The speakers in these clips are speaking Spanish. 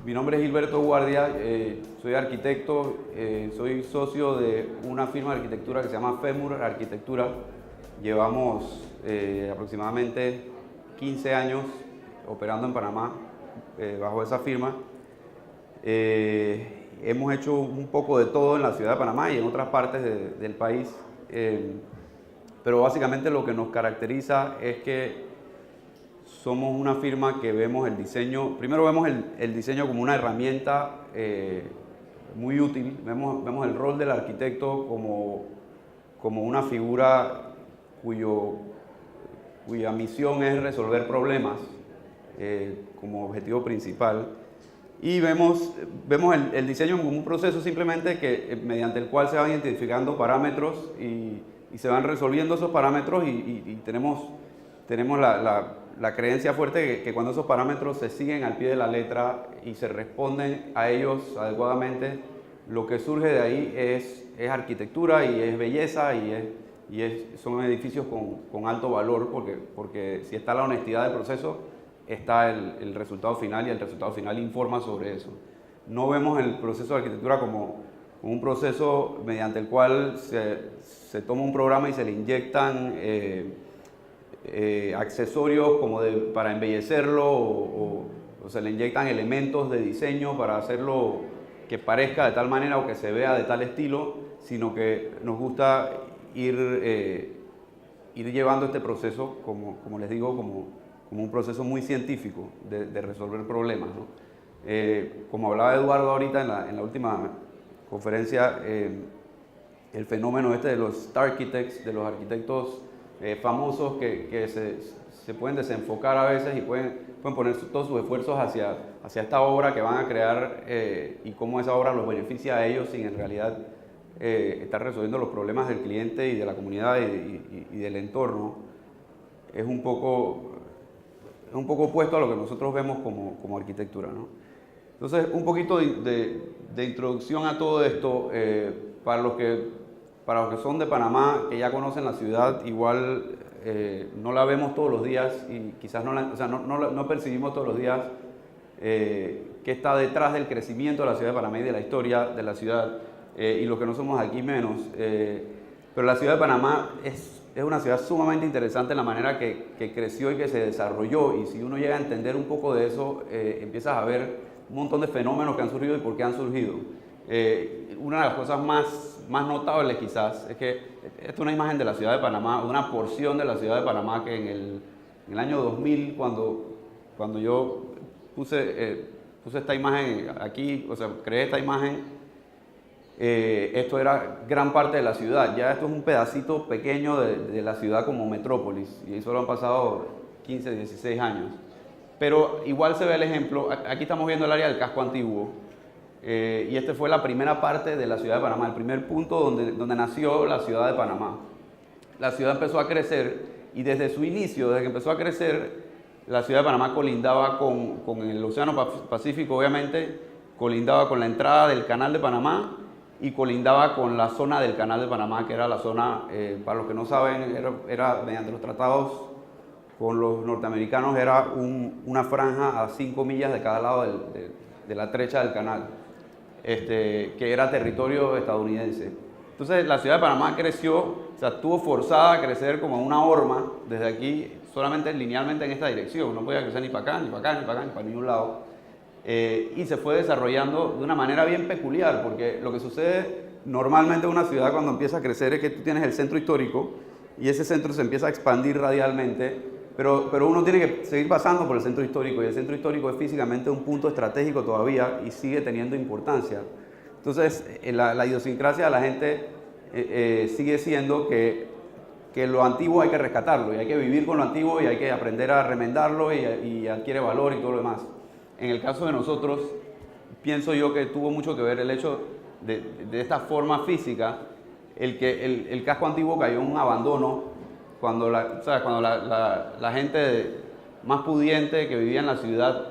Mi nombre es Gilberto Guardia, soy arquitecto, soy socio de una firma de arquitectura que se llama Femur Arquitectura. Llevamos aproximadamente 15 años operando en Panamá bajo esa firma. Hemos hecho un poco de todo en la ciudad de Panamá y en otras partes del país, pero básicamente lo que nos caracteriza es que somos una firma que vemos el diseño, primero vemos el diseño como una herramienta muy útil, vemos el rol del arquitecto como una figura cuya misión es resolver problemas como objetivo principal. Y vemos el diseño como un proceso simplemente mediante el cual se van identificando parámetros y se van resolviendo esos parámetros y tenemos la creencia fuerte que cuando esos parámetros se siguen al pie de la letra y se responden a ellos adecuadamente, lo que surge de ahí es arquitectura y es belleza son edificios con alto valor porque si está la honestidad del proceso, está el resultado final y el resultado final informa sobre eso. No vemos el proceso de arquitectura como un proceso mediante el cual se toma un programa y se le inyectan accesorios para embellecerlo o se le inyectan elementos de diseño para hacerlo que parezca de tal manera o que se vea de tal estilo, sino que nos gusta ir llevando este proceso, como les digo, como un proceso muy científico de resolver problemas, ¿no? Como hablaba Eduardo ahorita en la última conferencia, el fenómeno de los star architects, de los arquitectos famosos que se pueden desenfocar a veces y pueden poner todos sus esfuerzos hacia esta obra que van a crear y cómo esa obra los beneficia a ellos sin en realidad estar resolviendo los problemas del cliente y de la comunidad y del entorno. Es un poco opuesto a lo que nosotros vemos como arquitectura, ¿no? Entonces, un poquito de introducción a todo esto, para los que son de Panamá, que ya conocen la ciudad, igual no la vemos todos los días y quizás no percibimos todos los días qué está detrás del crecimiento de la ciudad de Panamá y de la historia de la ciudad, y los que no somos aquí menos. Pero la ciudad de Panamá es una ciudad sumamente interesante en la manera que creció y que se desarrolló, y si uno llega a entender un poco de eso, empiezas a ver un montón de fenómenos que han surgido y por qué han surgido. Una de las cosas más notables quizás es que esta es una imagen de la ciudad de Panamá, una porción de la ciudad de Panamá que en el año 2000, cuando yo puse esta imagen aquí, o sea, creé esta imagen, esto era gran parte de la ciudad. Ya esto es un pedacito pequeño de la ciudad como metrópolis y solo han pasado 15, 16 años. Pero igual se ve el ejemplo. Aquí estamos viendo el área del casco antiguo y esta fue la primera parte de la ciudad de Panamá, el primer punto donde nació la ciudad de Panamá. La ciudad empezó a crecer y desde su inicio, desde que empezó a crecer, la ciudad de Panamá colindaba con el Océano Pacífico, obviamente, colindaba con la entrada del Canal de Panamá y colindaba con la zona del Canal de Panamá, que era la zona, para los que no saben, era mediante los tratados con los norteamericanos, era una franja a 5 millas de cada lado de la trecha del canal, que era territorio estadounidense. Entonces la ciudad de Panamá creció, o sea, estuvo forzada a crecer como una horma desde aquí, solamente linealmente en esta dirección, no podía crecer ni para acá, ni para acá, ni para acá, ni para ningún lado. Y se fue desarrollando de una manera bien peculiar, porque lo que sucede normalmente en una ciudad cuando empieza a crecer es que tú tienes el centro histórico y ese centro se empieza a expandir radialmente, pero uno tiene que seguir pasando por el centro histórico y el centro histórico es físicamente un punto estratégico todavía y sigue teniendo importancia. Entonces la idiosincrasia de la gente sigue siendo que lo antiguo hay que rescatarlo y hay que vivir con lo antiguo y hay que aprender a remendarlo y adquiere valor y todo lo demás. En el caso de nosotros, pienso yo que tuvo mucho que ver el hecho de esta forma física, el casco antiguo cayó en un abandono cuando la gente más pudiente que vivía en la ciudad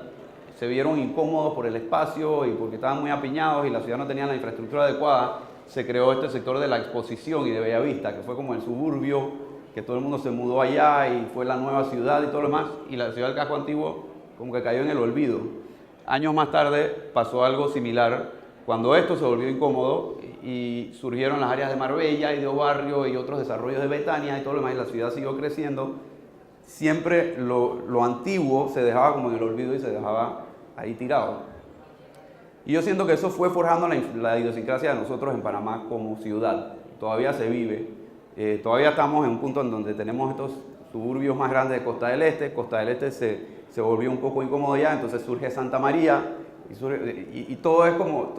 se vieron incómodos por el espacio y porque estaban muy apiñados y la ciudad no tenía la infraestructura adecuada. Se creó este sector de la Exposición y de Bellavista, que fue como el suburbio, que todo el mundo se mudó allá y fue la nueva ciudad y todo lo demás, y la ciudad del casco antiguo como que cayó en el olvido. Años más tarde pasó algo similar cuando esto se volvió incómodo y surgieron las áreas de Marbella y de Barrio y otros desarrollos de Betania y todo lo demás, y la ciudad siguió creciendo. Siempre lo antiguo se dejaba como en el olvido y se dejaba ahí tirado. Y yo siento que eso fue forjando la idiosincrasia de nosotros en Panamá como ciudad. Todavía se vive. Todavía estamos en un punto en donde tenemos estos suburbios más grandes de Costa del Este. Costa del Este se volvió un poco incómodo ya, entonces surge Santa María y todo es como,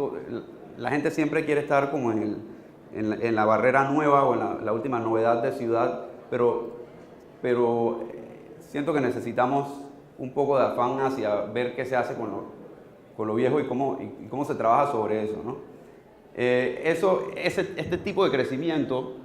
la gente siempre quiere estar como en la barrera nueva o en la última novedad de ciudad, pero siento que necesitamos un poco de afán hacia ver qué se hace con lo viejo y cómo se trabaja sobre eso, ¿no? Este tipo de crecimiento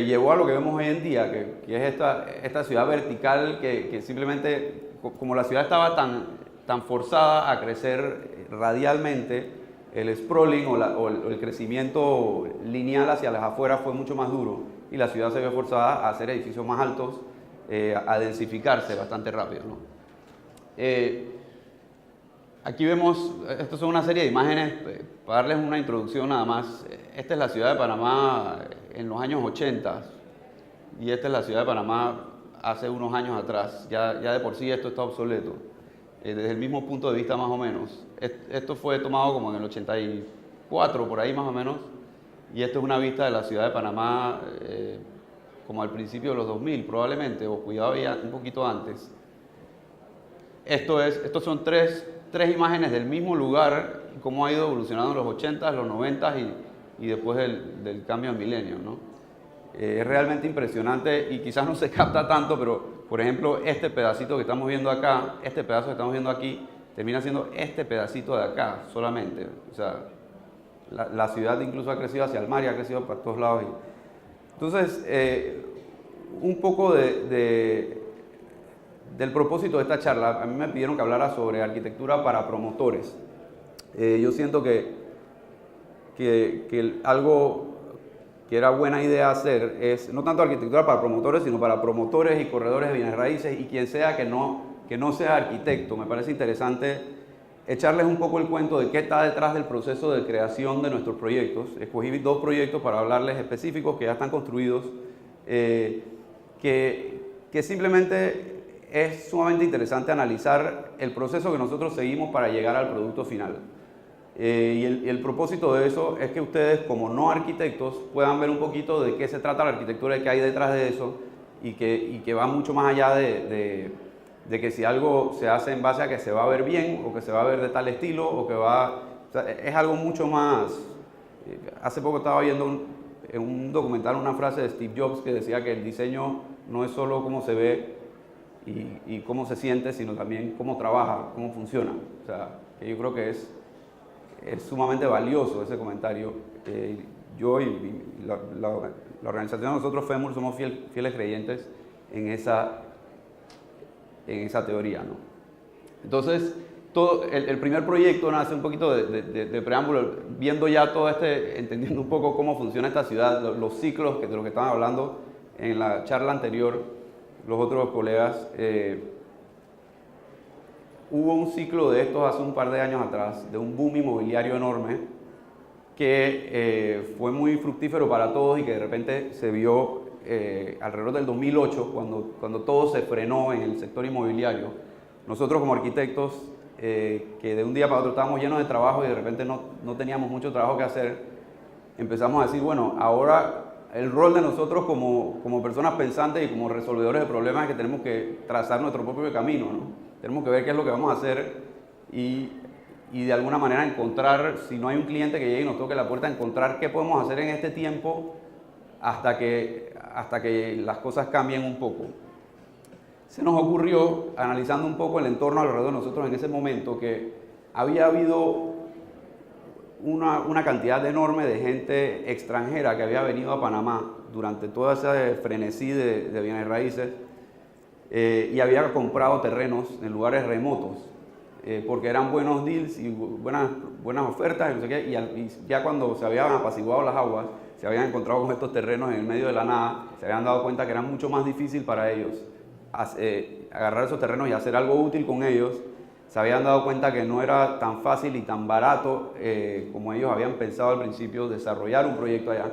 llevó a lo que vemos hoy en día, que es esta ciudad vertical que simplemente, como la ciudad estaba tan forzada a crecer radialmente, el sprawling o el crecimiento lineal hacia las afueras fue mucho más duro y la ciudad se vio forzada a hacer edificios más altos, a densificarse bastante rápido, ¿no? Aquí vemos, esto son una serie de imágenes, para darles una introducción nada más. Esta es la ciudad de Panamá en los años 80 y esta es la ciudad de Panamá hace unos años atrás. Ya de por sí esto está obsoleto, desde el mismo punto de vista más o menos. Esto fue tomado como en el 84, por ahí más o menos, y esto es una vista de la ciudad de Panamá como al principio de los 2000 probablemente, o cuidado ya un poquito antes. Estos son tres imágenes del mismo lugar, cómo ha ido evolucionando en los 80s, los 90s y después del cambio de milenio, ¿no? Es realmente impresionante y quizás no se capta tanto, pero por ejemplo este pedacito que estamos viendo acá, este pedazo que estamos viendo aquí, termina siendo este pedacito de acá solamente. O sea, la ciudad incluso ha crecido hacia el mar y ha crecido para todos lados. Entonces, un poco del propósito de esta charla, a mí me pidieron que hablara sobre arquitectura para promotores. Yo siento que algo que era buena idea hacer es no tanto arquitectura para promotores, sino para promotores y corredores de bienes raíces y quien sea que no sea arquitecto. Me parece interesante echarles un poco el cuento de qué está detrás del proceso de creación de nuestros proyectos. Escogí 2 proyectos para hablarles específicos que ya están construidos, que simplemente es sumamente interesante analizar el proceso que nosotros seguimos para llegar al producto final. Y el propósito de eso es que ustedes, como no arquitectos, puedan ver un poquito de qué se trata la arquitectura y qué hay detrás de eso, y que va mucho más allá de que si algo se hace en base a que se va a ver bien, o que se va a ver de tal estilo, o sea, es algo mucho más. Hace poco estaba viendo en un documental una frase de Steve Jobs que decía que el diseño no es solo cómo se ve y cómo se siente, sino también cómo trabaja, cómo funciona. O sea, que yo creo que es sumamente valioso ese comentario. Yo y la organización de nosotros, FEMUR, somos fieles creyentes en esa teoría, ¿no? Entonces, el primer proyecto nace un poquito de preámbulo, viendo ya todo entendiendo un poco cómo funciona esta ciudad, los ciclos de los que estaban hablando en la charla anterior los otros colegas. Hubo un ciclo de estos hace un par de años atrás, de un boom inmobiliario enorme, que fue muy fructífero para todos y que de repente se vio alrededor del 2008, cuando todo se frenó en el sector inmobiliario. Nosotros como arquitectos, que de un día para otro estábamos llenos de trabajo y de repente no teníamos mucho trabajo que hacer, empezamos a decir, bueno, ahora el rol de nosotros como personas pensantes y como resolvedores de problemas es que tenemos que trazar nuestro propio camino, ¿no? Tenemos que ver qué es lo que vamos a hacer y de alguna manera encontrar, si no hay un cliente que llegue y nos toque la puerta, encontrar qué podemos hacer en este tiempo hasta que las cosas cambien un poco. Se nos ocurrió, analizando un poco el entorno alrededor de nosotros en ese momento, que había habido una cantidad enorme de gente extranjera que había venido a Panamá durante todo ese frenesí de bienes raíces, y había comprado terrenos en lugares remotos, porque eran buenos deals y buenas ofertas, y no sé qué, y ya cuando se habían apaciguado las aguas, se habían encontrado con estos terrenos en el medio de la nada, se habían dado cuenta que era mucho más difícil para ellos agarrar esos terrenos y hacer algo útil con ellos, se habían dado cuenta que no era tan fácil y tan barato como ellos habían pensado al principio desarrollar un proyecto allá.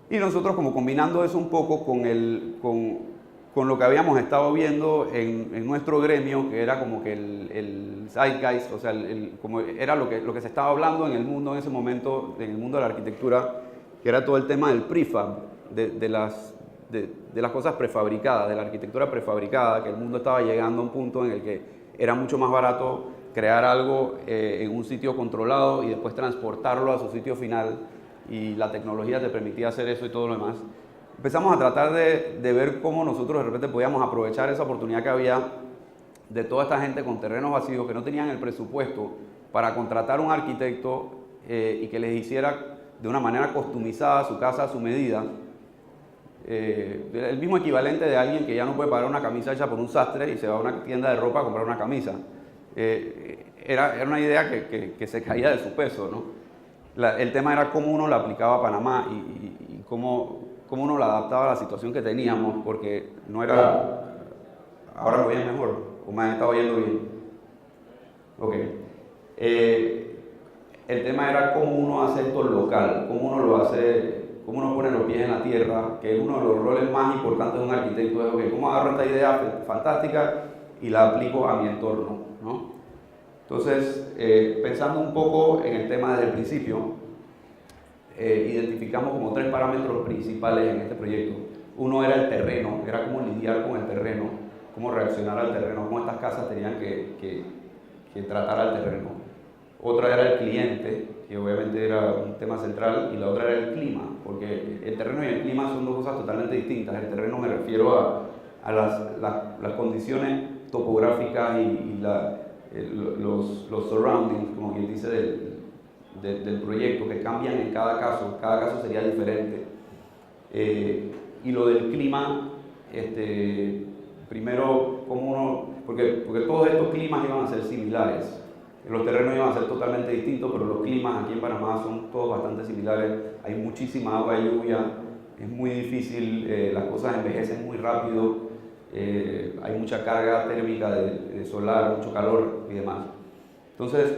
Y nosotros como combinando eso un poco con lo que habíamos estado viendo en nuestro gremio, que era como que el zeitgeist, o sea, como era lo que se estaba hablando en el mundo en ese momento, en el mundo de la arquitectura, que era todo el tema del prefab, de las cosas prefabricadas, de la arquitectura prefabricada, que el mundo estaba llegando a un punto en el que era mucho más barato crear algo en un sitio controlado y después transportarlo a su sitio final, y la tecnología te permitía hacer eso y todo lo demás. Empezamos a tratar de ver cómo nosotros de repente podíamos aprovechar esa oportunidad que había de toda esta gente con terrenos vacíos que no tenían el presupuesto para contratar un arquitecto y que les hiciera de una manera customizada su casa a su medida. El mismo equivalente de alguien que ya no puede pagar una camisa hecha por un sastre y se va a una tienda de ropa a comprar una camisa. Era una idea que se caía de su peso, ¿no? El tema era cómo uno la aplicaba a Panamá y cómo uno la adaptaba a la situación que teníamos, porque no era... Ahora lo oyen mejor, o me han estado oyendo bien. Ok. El tema era cómo uno hace esto local, cómo uno lo hace, cómo uno pone los pies en la tierra, que es uno de los roles más importantes de un arquitecto, es okay, cómo agarro esta idea fantástica y la aplico a mi entorno, ¿no? Entonces, pensando un poco en el tema desde el principio, identificamos como 3 parámetros principales en este proyecto. Uno era el terreno, era cómo lidiar con el terreno, cómo reaccionar al terreno, cómo estas casas tenían que tratar al terreno. Otra era el cliente, que obviamente era un tema central, y la otra era el clima, porque el terreno y el clima son dos cosas totalmente distintas. El terreno me refiero a las condiciones topográficas y los surroundings, como quien dice, del proyecto, que cambian en cada caso sería diferente. Y lo del clima, primero, porque todos estos climas iban a ser similares, los terrenos iban a ser totalmente distintos, pero los climas aquí en Panamá son todos bastante similares, hay muchísima agua y lluvia, es muy difícil, las cosas envejecen muy rápido, hay mucha carga térmica de solar, mucho calor y demás. Entonces,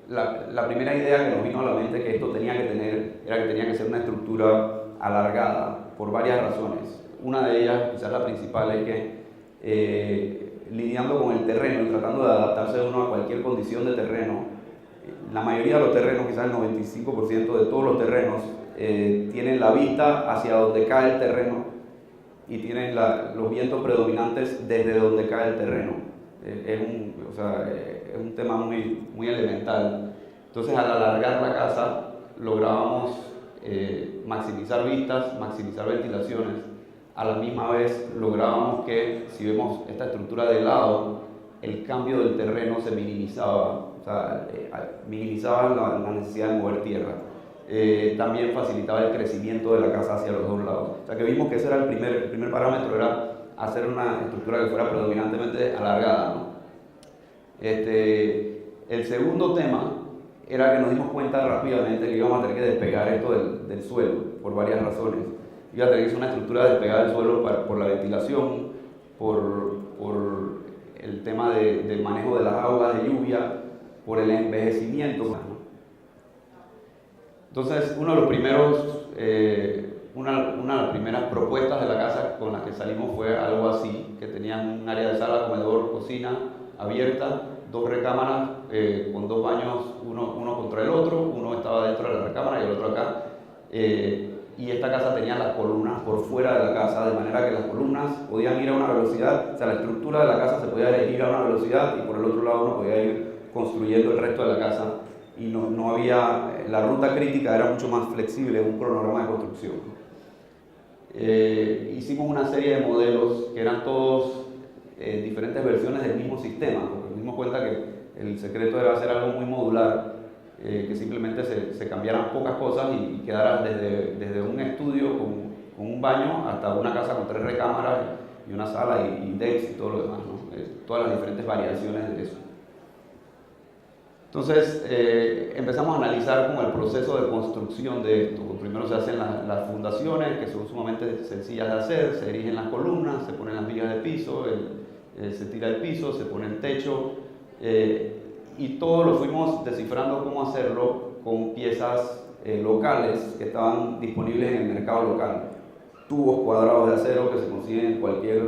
la primera idea que nos vino a la mente que esto tenía que tener era que tenía que ser una estructura alargada por varias razones. Una de ellas, quizás la principal, es que lidiando con el terreno y tratando de adaptarse uno a cualquier condición de terreno, la mayoría de los terrenos, quizás el 95% de todos los terrenos, tienen la vista hacia donde cae el terreno y tienen los vientos predominantes desde donde cae el terreno. Es un tema muy elemental. Entonces, al alargar la casa, lográbamos maximizar vistas, maximizar ventilaciones. A la misma vez, lográbamos que, si vemos esta estructura de lado, el cambio del terreno se minimizaba, o sea, minimizaba la necesidad de mover tierra. También facilitaba el crecimiento de la casa hacia los dos lados. O sea que vimos que ese era el primer parámetro, era hacer una estructura que fuera predominantemente alargada, ¿no? El segundo tema era que nos dimos cuenta rápidamente que íbamos a tener que despegar esto del suelo por varias razones. Iba a tener que ser una estructura despegada del suelo por la ventilación, por el tema del manejo de las aguas de lluvia, por el envejecimiento, ¿no? Entonces, una de las primeras propuestas de la casa con las que salimos fue algo así, que tenían un área de sala, comedor, cocina abierta, 2 recámaras con 2 baños, uno contra el otro, uno estaba dentro de la recámara y el otro acá. Y esta casa tenía las columnas por fuera de la casa, de manera que las columnas podían ir a una velocidad, o sea, la estructura de la casa se podía ir a una velocidad y por el otro lado uno podía ir construyendo el resto de la casa. Y no había, la ruta crítica era mucho más flexible, un cronograma de construcción. Hicimos una serie de modelos que eran todos diferentes versiones del mismo sistema, porque nos dimos cuenta que el secreto era hacer algo muy modular, que simplemente se cambiaran pocas cosas y quedara desde un estudio con un baño hasta una casa con 3 recámaras y una sala y decks y todo lo demás, ¿no? Todas las diferentes variaciones de eso. Entonces empezamos a analizar como el proceso de construcción de esto. Primero se hacen las fundaciones, que son sumamente sencillas de hacer, se erigen las columnas, se ponen las vigas de piso, se tira el piso, se pone el techo, y todo lo fuimos descifrando cómo hacerlo con piezas locales que estaban disponibles en el mercado local. Tubos cuadrados de acero que se consiguen en cualquier,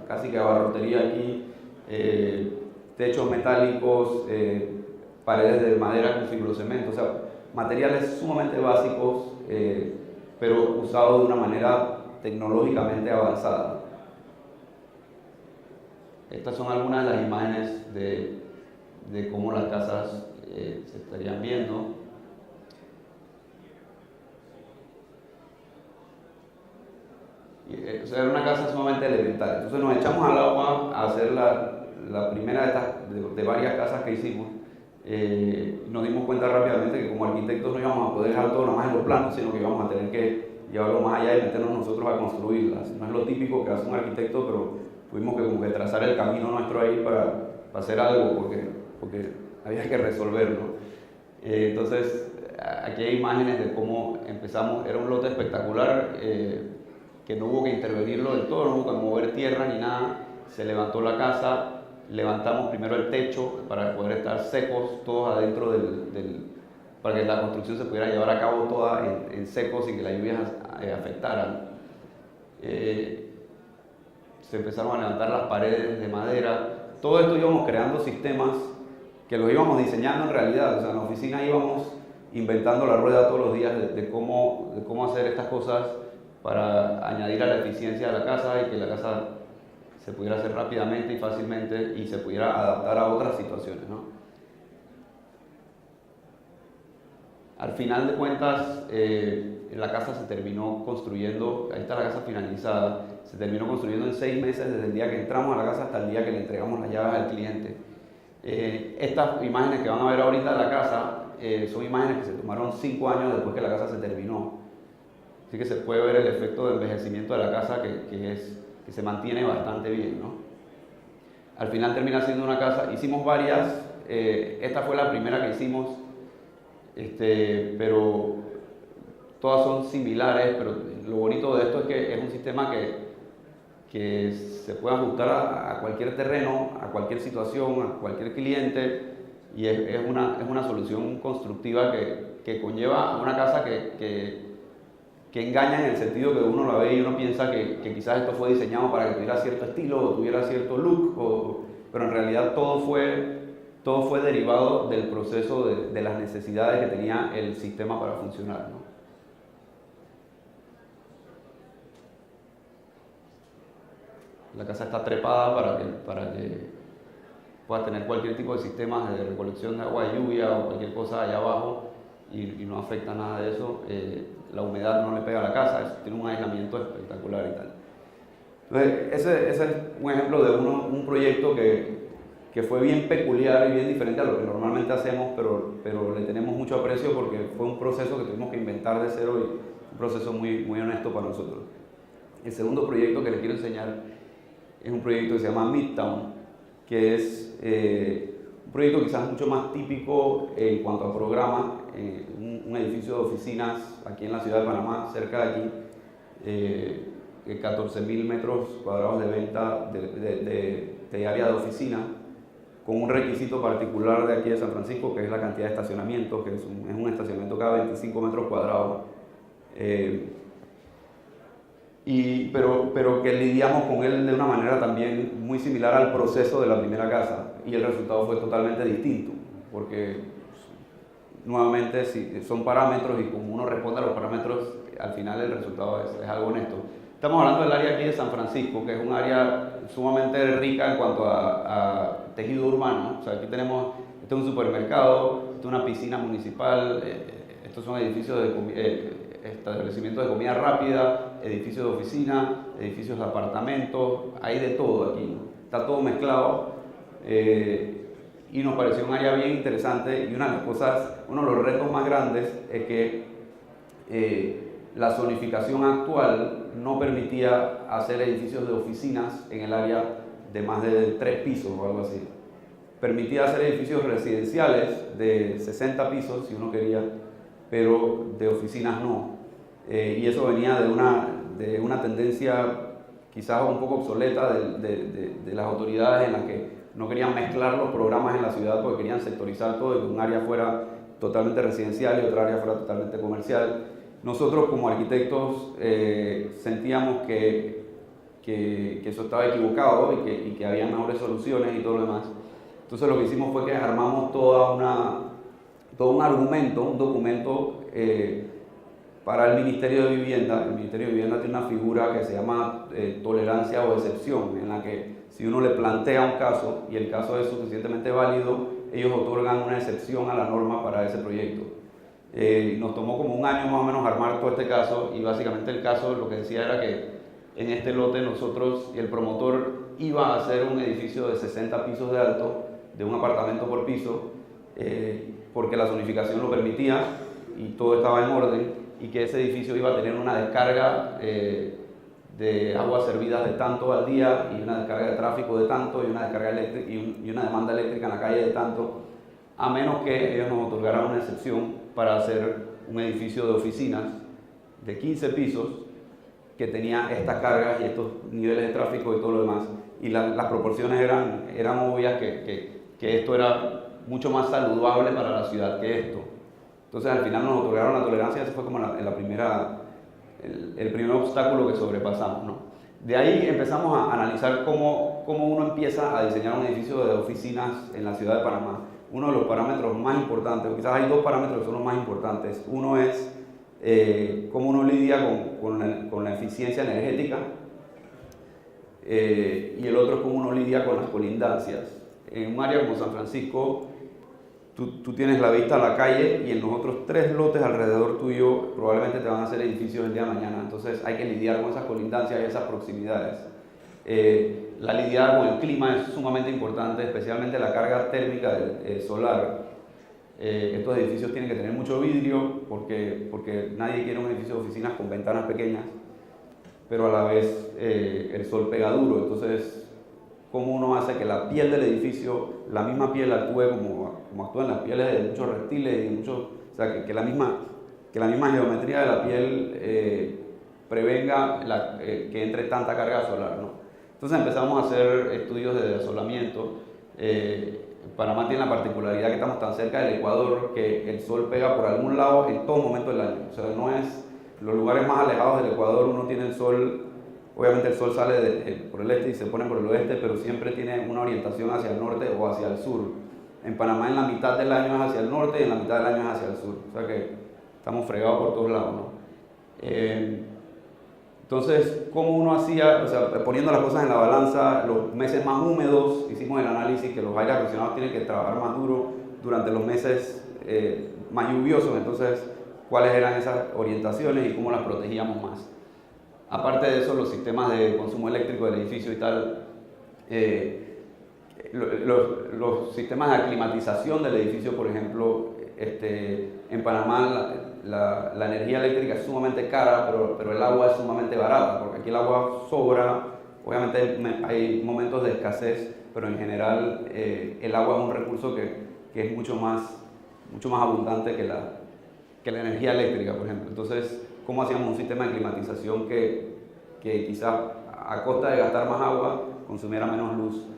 casi que abarrotería aquí, techos metálicos, paredes de madera con fibrocemento, o sea, materiales sumamente básicos, pero usados de una manera tecnológicamente avanzada. Estas son algunas de las imágenes de cómo las casas se estarían viendo. O sea, era una casa sumamente elemental. Entonces nos echamos al agua a hacer la primera de varias casas que hicimos. Nos dimos cuenta rápidamente que como arquitectos no íbamos a poder dejar todo nomás en los planos, sino que íbamos a tener que llevarlo más allá y meternos nosotros a construirlas. No es lo típico que hace un arquitecto, pero tuvimos que como que trazar el camino nuestro ahí para hacer algo, porque había que resolverlo. Entonces, aquí hay imágenes de cómo empezamos. Era un lote espectacular, que no hubo que intervenirlo del todo, no hubo que mover tierra ni nada. Se levantó la casa, levantamos primero el techo para poder estar secos todos adentro para que la construcción se pudiera llevar a cabo toda en seco sin que las lluvias afectaran. Se empezaron a levantar las paredes de madera. Todo esto íbamos creando sistemas que los íbamos diseñando en realidad. O sea, en la oficina íbamos inventando la rueda todos los días de cómo hacer estas cosas para añadir a la eficiencia de la casa y que la casa se pudiera hacer rápidamente y fácilmente y se pudiera adaptar a otras situaciones, ¿no? Al final de cuentas, la casa se terminó construyendo, ahí está la casa finalizada, se terminó construyendo en 6 meses desde el día que entramos a la casa hasta el día que le entregamos las llaves al cliente. Estas imágenes que van a ver ahorita de la casa son imágenes que se tomaron 5 años después que la casa se terminó. Así que se puede ver el efecto de envejecimiento de la casa que se mantiene bastante bien, ¿no? Al final termina siendo una casa, hicimos varias, esta fue la primera que hicimos, pero todas son similares, pero lo bonito de esto es que es un sistema que se puede ajustar a cualquier terreno, a cualquier situación, a cualquier cliente, y es una solución constructiva que conlleva una casa que engaña en el sentido que uno la ve y uno piensa que quizás esto fue diseñado para que tuviera cierto estilo o tuviera cierto look, pero en realidad todo fue derivado del proceso de las necesidades que tenía el sistema para funcionar, ¿no? La casa está trepada para que pueda tener cualquier tipo de sistemas de recolección de agua de lluvia o cualquier cosa allá abajo y no afecta nada de eso. La humedad no le pega a la casa, tiene un aislamiento espectacular y tal. Entonces, ese es un ejemplo de un proyecto que fue bien peculiar y bien diferente a lo que normalmente hacemos, pero le tenemos mucho aprecio porque fue un proceso que tuvimos que inventar de cero y un proceso muy, muy honesto para nosotros. El segundo proyecto que les quiero enseñar es un proyecto que se llama Midtown, que es un proyecto quizás mucho más típico en cuanto a programa, un edificio de oficinas aquí en la ciudad de Panamá, cerca de aquí, 14.000 metros cuadrados de venta de área de oficina, con un requisito particular de aquí de San Francisco, que es la cantidad de estacionamientos, que es un estacionamiento cada 25 metros cuadrados. Pero que lidiamos con él de una manera también muy similar al proceso de la primera casa, y el resultado fue totalmente distinto, porque nuevamente son parámetros y como uno responde a los parámetros, al final el resultado es algo honesto. Estamos hablando del área aquí de San Francisco, que es un área sumamente rica en cuanto a tejido urbano. O sea, aquí tenemos, este es un supermercado, esta es una piscina municipal, estos son edificios establecimientos de comida rápida, edificios de oficina, edificios de apartamentos, hay de todo aquí, ¿no? Está todo mezclado, y nos pareció un área bien interesante, y uno de los retos más grandes es que la zonificación actual no permitía hacer edificios de oficinas en el área de más de 3 pisos o algo así. Permitía hacer edificios residenciales de 60 pisos si uno quería, pero de oficinas no. Y eso venía de una tendencia quizás un poco obsoleta de las autoridades, en las que no querían mezclar los programas en la ciudad porque querían sectorizar todo y que un área fuera totalmente residencial y otra área fuera totalmente comercial. Nosotros como arquitectos sentíamos que eso estaba equivocado y que había mejores soluciones y todo lo demás. Entonces lo que hicimos fue que armamos todo un argumento, un documento para el Ministerio de Vivienda. El Ministerio de Vivienda tiene una figura que se llama tolerancia o excepción, en la que si uno le plantea un caso y el caso es suficientemente válido, ellos otorgan una excepción a la norma para ese proyecto. Nos tomó como un año más o menos armar todo este caso, y básicamente el caso lo que decía era que en este lote nosotros y el promotor iba a hacer un edificio de 60 pisos de alto, de un apartamento por piso, porque la zonificación lo permitía y todo estaba en orden, y que ese edificio iba a tener una descarga de aguas servidas de tanto al día, y una descarga de tráfico de tanto, y una descarga eléctrica y una demanda eléctrica en la calle de tanto, a menos que ellos nos otorgaran una excepción para hacer un edificio de oficinas de 15 pisos que tenía estas cargas y estos niveles de tráfico y todo lo demás. Y las proporciones eran obvias, que esto era mucho más saludable para la ciudad que esto. Entonces al final nos otorgaron la tolerancia. Ese fue como el primer obstáculo que sobrepasamos, ¿no? De ahí empezamos a analizar cómo uno empieza a diseñar un edificio de oficinas en la ciudad de Panamá. Uno de los parámetros más importantes, o quizás hay dos parámetros que son los más importantes. Uno es cómo uno lidia con la eficiencia energética, y el otro es cómo uno lidia con las colindancias. En un área como San Francisco, tú tienes la vista a la calle, y en los otros 3 lotes alrededor tuyo probablemente te van a hacer edificios el día de mañana. Entonces hay que lidiar con esas colindancias y esas proximidades. La lidiar con el clima es sumamente importante, especialmente la carga térmica solar. Estos edificios tienen que tener mucho vidrio porque nadie quiere un edificio de oficinas con ventanas pequeñas, pero a la vez el sol pega duro. Entonces, ¿cómo uno hace que la piel del edificio, la misma piel, actúe como actúan las pieles de muchos reptiles y o sea, que la misma geometría de la piel prevenga que entre tanta carga solar, ¿no? Entonces empezamos a hacer estudios de desolamiento. Panamá tiene la particularidad que estamos tan cerca del Ecuador que el sol pega por algún lado en todo momento del año. O sea, no es los lugares más alejados del Ecuador, uno tiene el sol, obviamente el sol sale por el este y se pone por el oeste, pero siempre tiene una orientación hacia el norte o hacia el sur. En Panamá en la mitad del año es hacia el norte y en la mitad del año es hacia el sur. O sea que estamos fregados por todos lados, ¿no? Entonces, ¿cómo uno hacía? O sea, poniendo las cosas en la balanza, los meses más húmedos, hicimos el análisis que los aires acondicionados tienen que trabajar más duro durante los meses más lluviosos. Entonces, ¿cuáles eran esas orientaciones y cómo las protegíamos más? Aparte de eso, los sistemas de consumo eléctrico del edificio y tal, los sistemas de climatización del edificio, por ejemplo, en Panamá la energía eléctrica es sumamente cara, pero el agua es sumamente barata, porque aquí el agua sobra. Obviamente hay momentos de escasez, pero en general el agua es un recurso que es mucho más abundante que la energía eléctrica, por ejemplo. Entonces, ¿cómo hacíamos un sistema de climatización que quizás a costa de gastar más agua consumiera menos luz?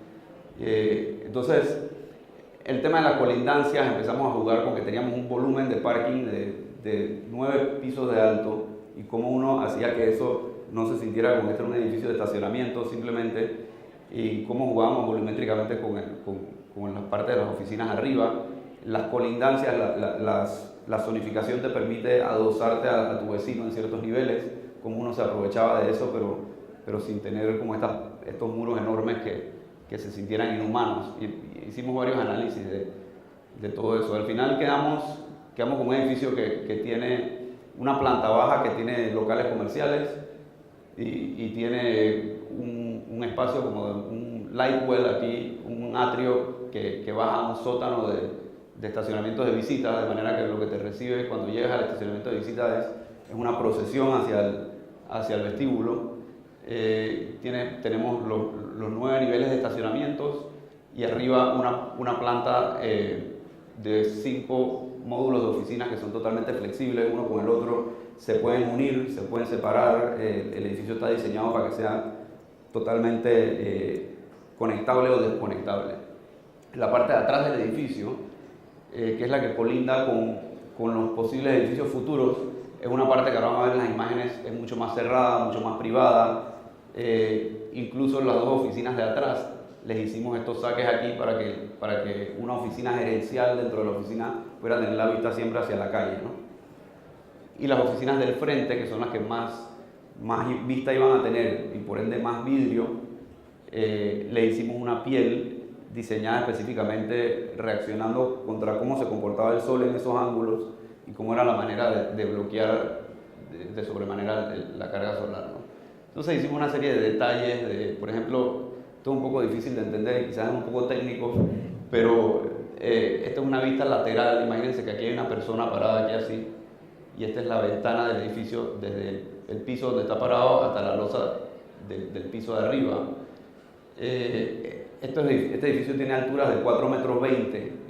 Entonces, el tema de las colindancias, empezamos a jugar con que teníamos un volumen de parking de 9 pisos de alto, y cómo uno hacía que eso no se sintiera como que este era un edificio de estacionamiento simplemente, y cómo jugábamos volumétricamente con las partes de las oficinas arriba. Las colindancias, la zonificación te permite adosarte a tu vecino en ciertos niveles, cómo uno se aprovechaba de eso, pero sin tener como estos muros enormes que se sintieran inhumanos. Y hicimos varios análisis de todo eso. Al final quedamos con un edificio que tiene una planta baja, que tiene locales comerciales y tiene un espacio como un light well aquí, un atrio que baja a un sótano de estacionamientos de visitas, de manera que lo que te recibe cuando llegas al estacionamiento de visitas es una procesión hacia el vestíbulo. Tenemos los 9 niveles de estacionamientos, y arriba una planta de 5 módulos de oficinas que son totalmente flexibles, uno con el otro, se pueden unir, se pueden separar. El edificio está diseñado para que sea totalmente conectable o desconectable. La parte de atrás del edificio, que es la que colinda con los posibles edificios futuros, es una parte que ahora vamos a ver en las imágenes, es mucho más cerrada, mucho más privada. Incluso en las dos oficinas de atrás les hicimos estos saques aquí para que una oficina gerencial dentro de la oficina pudiera tener la vista siempre hacia la calle, ¿no? Y las oficinas del frente, que son las que más vista iban a tener y por ende más vidrio, le hicimos una piel diseñada específicamente reaccionando contra cómo se comportaba el sol en esos ángulos y cómo era la manera de bloquear de sobremanera la carga solar, ¿no? Entonces hicimos una serie de detalles, por ejemplo, esto es un poco difícil de entender y quizás es un poco técnico, pero esta es una vista lateral. Imagínense que aquí hay una persona parada aquí así, y esta es la ventana del edificio desde el piso donde está parado hasta la losa del piso de arriba. Este edificio tiene alturas de 4,20 metros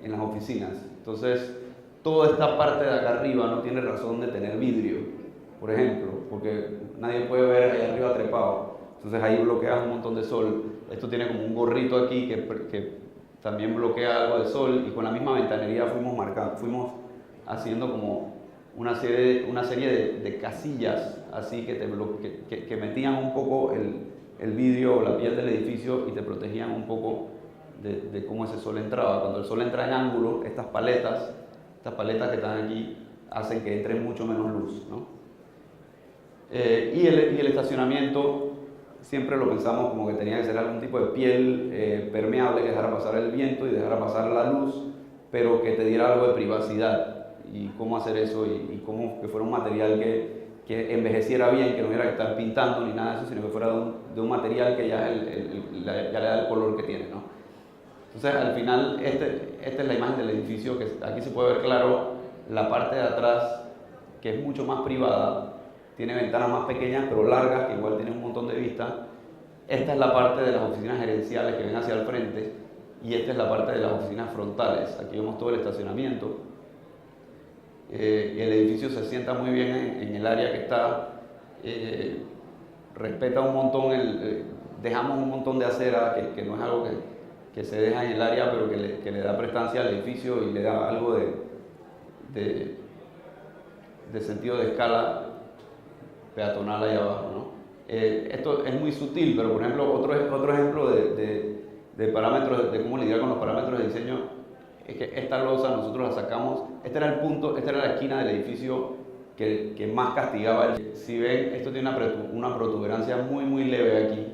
en las oficinas, entonces toda esta parte de acá arriba no tiene razón de tener vidrio, por ejemplo, porque nadie puede ver ahí arriba trepado, entonces ahí bloqueas un montón de sol. Esto tiene como un gorrito aquí que también bloquea algo de sol, y con la misma ventanería fuimos haciendo como una serie de casillas así que metían un poco el vidrio o la piel del edificio y te protegían un poco de cómo ese sol entraba. Cuando el sol entra en ángulo, estas paletas que están aquí hacen que entre mucho menos luz, ¿no? Y el estacionamiento siempre lo pensamos como que tenía que ser algún tipo de piel permeable que dejara pasar el viento y dejara pasar la luz, pero que te diera algo de privacidad. Y cómo hacer eso y cómo que fuera un material que envejeciera bien, que no hubiera que estar pintando ni nada de eso, sino que fuera de un material que ya le da el color que tiene, ¿no? Entonces, al final, esta es la imagen del edificio, que aquí se puede ver claro la parte de atrás, que es mucho más privada, tiene ventanas más pequeñas pero largas, que igual tiene un montón de vista. Esta es la parte de las oficinas gerenciales que ven hacia el frente, y esta es la parte de las oficinas frontales. Aquí vemos todo el estacionamiento. Y el edificio se sienta muy bien en el área que está, respeta un montón, dejamos un montón de acera, que no es algo que se deja en el área, pero que le da prestancia al edificio y le da algo de sentido de escala peatonal ahí abajo, ¿no? Esto es muy sutil, pero por ejemplo, otro ejemplo de parámetros, de cómo lidiar con los parámetros de diseño, es que esta losa nosotros la sacamos. Este era el punto, esta era la esquina del edificio que más castigaba. Si ven, esto tiene una protuberancia muy leve aquí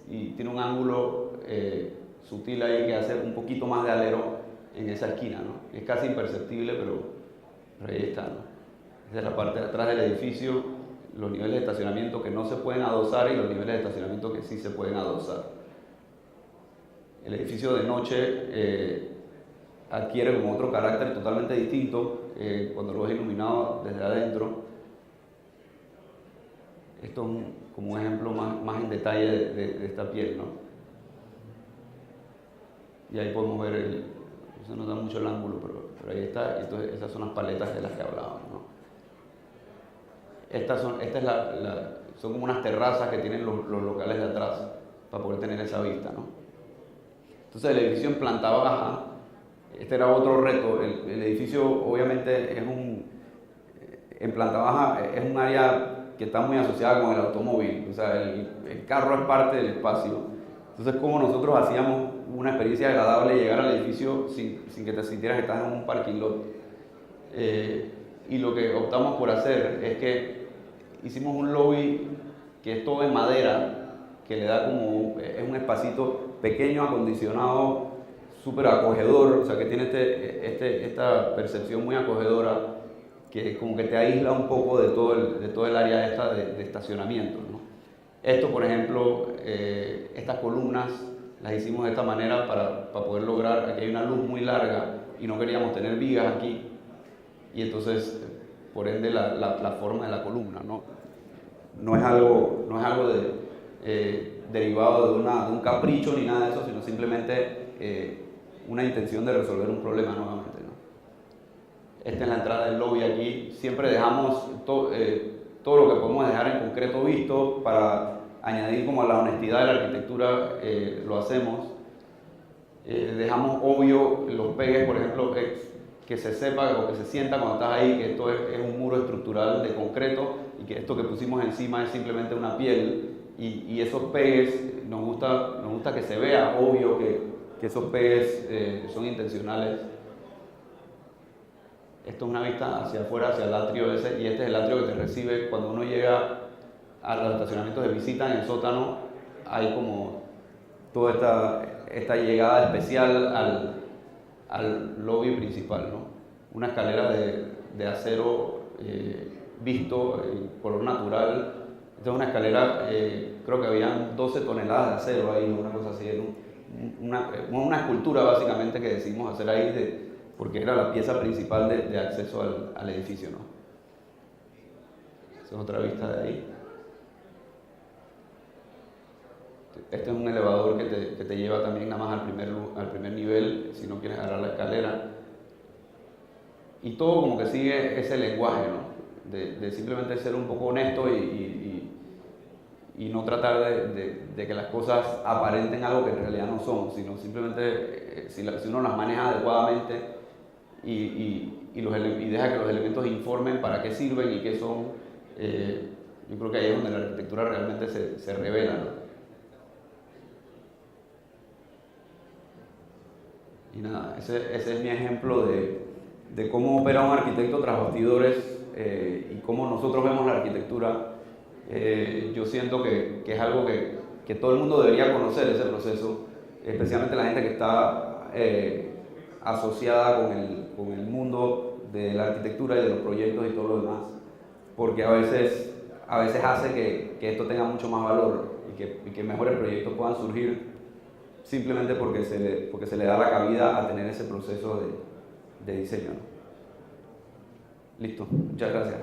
y tiene un ángulo sutil ahí que hace un poquito más de alero en esa esquina, ¿no? Es casi imperceptible, pero ahí está, ¿no? Esa es la parte de atrás del edificio, los niveles de estacionamiento que no se pueden adosar y los niveles de estacionamiento que sí se pueden adosar. El edificio de noche adquiere como otro carácter totalmente distinto cuando lo ves iluminado desde adentro. Esto es como un ejemplo más en detalle de esta piel, ¿no? Y ahí podemos ver, no se nota mucho el ángulo, pero ahí está. Y entonces esas son las paletas de las que hablábamos, ¿no? Son como unas terrazas que tienen los locales de atrás para poder tener esa vista, ¿no? Entonces el edificio en planta baja, este era otro reto. El edificio obviamente en planta baja es un área que está muy asociada con el automóvil, o sea, el carro es parte del espacio. Entonces, como nosotros hacíamos una experiencia agradable llegar al edificio sin que te sintieras que estás en un parking lot. Y lo que optamos por hacer es que hicimos un lobby que es todo de madera, que le da es un espacito pequeño, acondicionado, súper acogedor, o sea que tiene esta percepción muy acogedora, que como que te aísla un poco de todo el área esta de estacionamiento, ¿no? Esto, por ejemplo, estas columnas las hicimos de esta manera para poder lograr, aquí hay una luz muy larga y no queríamos tener vigas aquí, y entonces, por ende, la forma de la columna, ¿no? No es algo derivado de un capricho ni nada de eso, sino simplemente una intención de resolver un problema nuevamente, ¿no? Esta es la entrada del lobby aquí. Siempre dejamos todo lo que podemos dejar en concreto visto para añadir como a la honestidad de la arquitectura, lo hacemos. Dejamos obvio los pegues, por ejemplo, que se sepa o que se sienta cuando estás ahí que esto es un muro estructural de concreto y que esto que pusimos encima es simplemente una piel, y esos pegues nos gusta que se vea obvio que esos pegues son intencionales. Esto es una vista hacia afuera, hacia el atrio ese, y este es el atrio que te recibe cuando uno llega a los estacionamientos de visita. En el sótano hay como toda esta llegada especial al lobby principal, ¿no? Una escalera de acero visto en color natural. Esta es una escalera, creo que habían 12 toneladas de acero ahí, una cosa así, una escultura básicamente que decidimos hacer ahí porque era la pieza principal de acceso al edificio, ¿no? Esa es otra vista de ahí. Este es un elevador que te lleva también nada más al primer nivel, si no quieres agarrar la escalera. Y todo como que sigue ese lenguaje, ¿no? De simplemente ser un poco honesto y no tratar de que las cosas aparenten algo que en realidad no son, sino simplemente si uno las maneja adecuadamente y deja que los elementos informen para qué sirven y qué son, yo creo que ahí es donde la arquitectura realmente se revela, ¿no? Y nada, ese es mi ejemplo de cómo opera un arquitecto tras bastidores, y cómo nosotros vemos la arquitectura. Yo siento que es algo que todo el mundo debería conocer, ese proceso, especialmente la gente que está asociada con el mundo de la arquitectura y de los proyectos y todo lo demás, porque a veces hace que esto tenga mucho más valor y que mejores proyectos puedan surgir simplemente porque se le da la cabida a tener ese proceso de diseño, ¿no? Listo, muchas gracias.